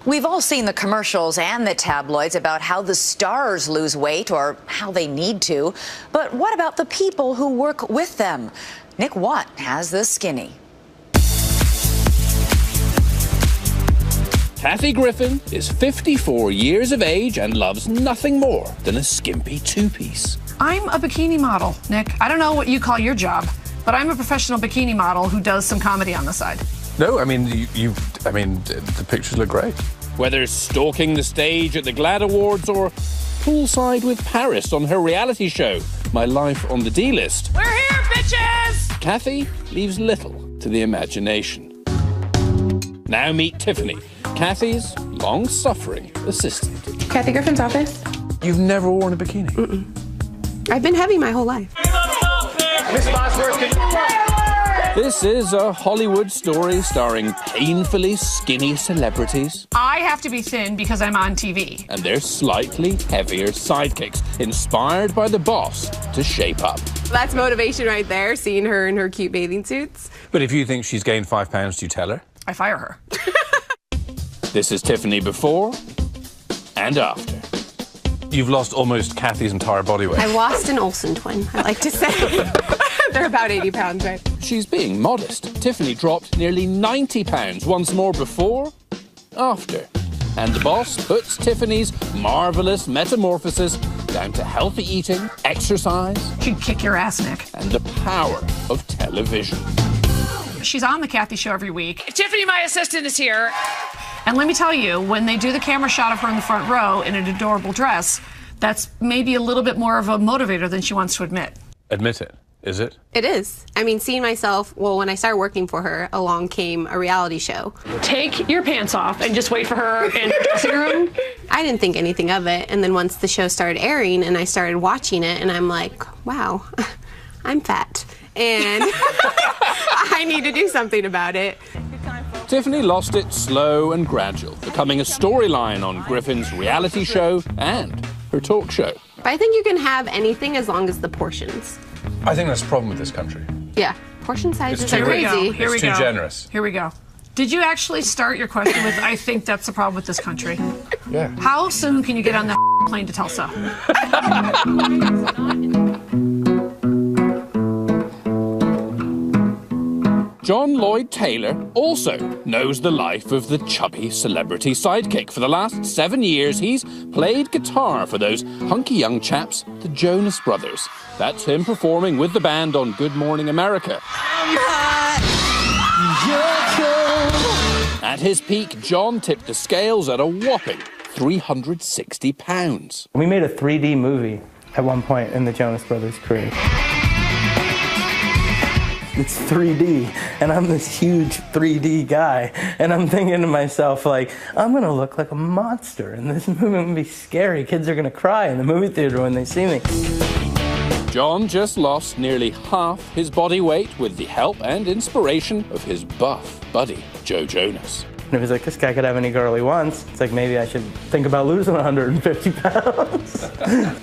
We've all seen the commercials and the tabloids about how the stars lose weight or how they need to. But what about the people who work with them? Nick Watt has the skinny. Kathy Griffin is 54 years of age and loves nothing more than a skimpy two-piece. I'm a bikini model, Nick. I don't know what you call your job, but I'm a professional bikini model who does some comedy on the side. No, I mean, the pictures look great. Whether stalking the stage at the GLAAD Awards or poolside with Paris on her reality show, My Life on the D-List. We're here, bitches! Kathy leaves little to the imagination. Now meet Tiffany, Kathy's long-suffering assistant. Kathy Griffin's office. You've never worn a bikini? Mm-mm. I've been heavy my whole life. This is a Hollywood story starring painfully skinny celebrities I have to be thin because I'm on TV. and their slightly heavier sidekicks, inspired by the boss to shape up. That's motivation right there, seeing her in her cute bathing suits. But if you think she's gained 5 pounds, do you tell her? I fire her. This is Tiffany before and after. You've lost almost Kathy's entire body weight. I lost an Olsen twin, I like to say. They're about 80 pounds, right? She's being modest. Tiffany dropped nearly 90 pounds once more before, after. And the boss puts Tiffany's marvellous metamorphosis down to healthy eating, exercise, She'd kick your ass, Nick. and the power of television. She's on the Kathy show every week. Tiffany, my assistant, is here. And let me tell you, when they do the camera shot of her in the front row in an adorable dress, that's maybe a little bit more of a motivator than she wants to admit. Admit it. Is it? It is. I mean, seeing myself, well, when I started working for her, along came a reality show. Take your pants off and just wait for her in the dressing room. I didn't think anything of it, and then once the show started airing and I started watching it, and I'm like, wow, I'm fat. And I need to do something about it. Tiffany lost it slow and gradual, becoming a storyline on Griffin's reality show and her talk show. But I think you can have anything as long as the portions. I think that's the problem with this country. Yeah, portion sizes It's too are big. crazy. Here we It's too go. generous. Here we go. Did you actually start your question with, I think that's the problem with this country? Yeah. How soon can you get on that plane to Tulsa? John Lloyd Taylor also knows the life of the chubby celebrity sidekick. For the last 7 years, he's played guitar for those hunky young chaps, the Jonas Brothers. That's him performing with the band on Good Morning America. At his peak, John tipped the scales at a whopping 360 pounds. We made a 3D movie at one point in the Jonas Brothers' career. It's 3D, and I'm this huge 3D guy, and I'm thinking to myself, like, I'm gonna look like a monster in this movie. I'm gonna be scary. Kids are gonna cry in the movie theater when they see me. John just lost nearly half his body weight with the help and inspiration of his buff buddy, Joe Jonas. And if he's like, this guy could have any girl he wants, it's like, maybe I should think about losing 150 pounds.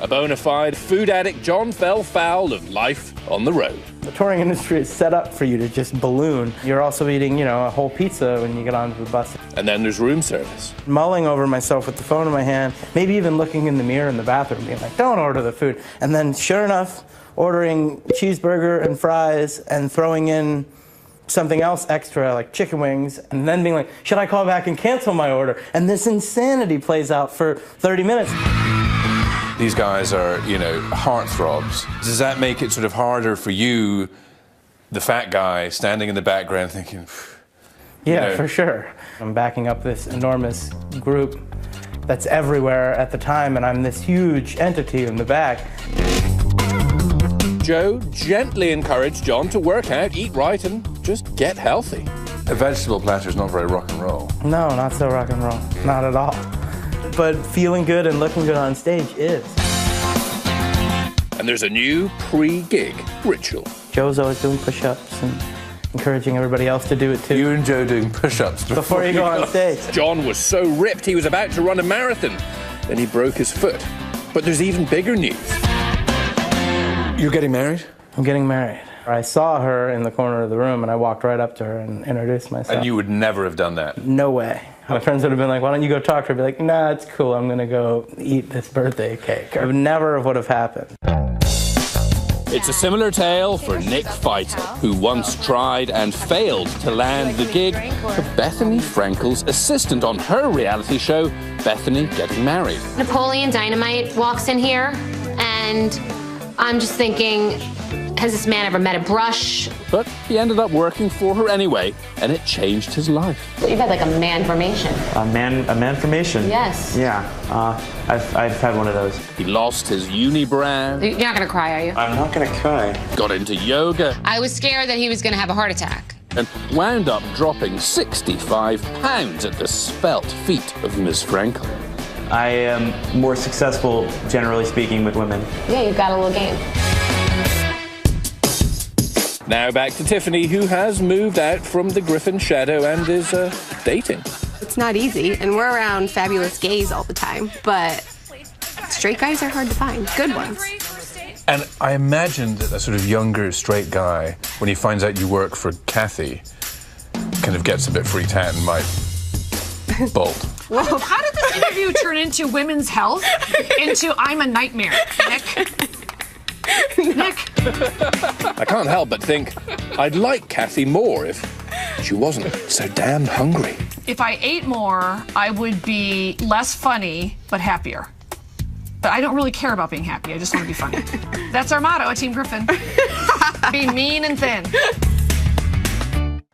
A bona fide food addict, John fell foul of life on the road. The touring industry is set up for you to just balloon. You're also eating, a whole pizza when you get onto the bus. And then there's room service. Mulling over myself with the phone in my hand, maybe even looking in the mirror in the bathroom, being like, don't order the food. And then, sure enough, ordering cheeseburger and fries and throwing in something else extra, like chicken wings, and then being like, should I call back and cancel my order? And this insanity plays out for 30 minutes. These guys are, heartthrobs. Does that make it sort of harder for you, the fat guy, standing in the background thinking, Yeah, for sure. I'm backing up this enormous group that's everywhere at the time, and I'm this huge entity in the back. Joe gently encouraged John to work out, eat right, and just get healthy. a vegetable platter is not very rock and roll? No, not so rock and roll. Not at all. But feeling good and looking good on stage is. And there's a new pre-gig ritual. Joe's always doing push-ups and encouraging everybody else to do it too. You and Joe doing push-ups before you go on stage. John was so ripped he was about to run a marathon. Then he broke his foot. But there's even bigger news. You're getting married? I'm getting married. I saw her in the corner of the room and I walked right up to her and introduced myself. And you would never have done that? No way. My friends would have been like, why don't you go talk to her? I'd be like, nah, it's cool. I'm going to go eat this birthday cake. It never would have happened. It's a similar tale for Nick Fighter, who once tried and failed to land the gig for Bethany Frankel's assistant on her reality show, Bethany Getting Married. Napoleon Dynamite walks in here, and I'm just thinking, has this man ever met a brush? But he ended up working for her anyway, and it changed his life. You've had like a man formation. A man formation? Yes. Yeah, I've had one of those. He lost his unibrow. You're not gonna cry, are you? I'm not gonna cry. Got into yoga. I was scared that he was gonna have a heart attack. And wound up dropping 65 pounds at the svelte feet of Ms. Frankel. I am more successful, generally speaking, with women. Yeah, you've got a little game. Now back to Tiffany, who has moved out from the Griffin shadow and is dating. It's not easy, and we're around fabulous gays all the time, but straight guys are hard to find, good ones. And I imagine that a sort of younger straight guy, when he finds out you work for Kathy, kind of gets a bit freaked out and might bolt. Whoa. How did this interview turn into women's health into I'm a nightmare, Nick? Nick. I can't help but think I'd like Kathy more if she wasn't so damn hungry. If I ate more, I would be less funny, but happier. But I don't really care about being happy. I just want to be funny. That's our motto at Team Griffin. Be mean and thin.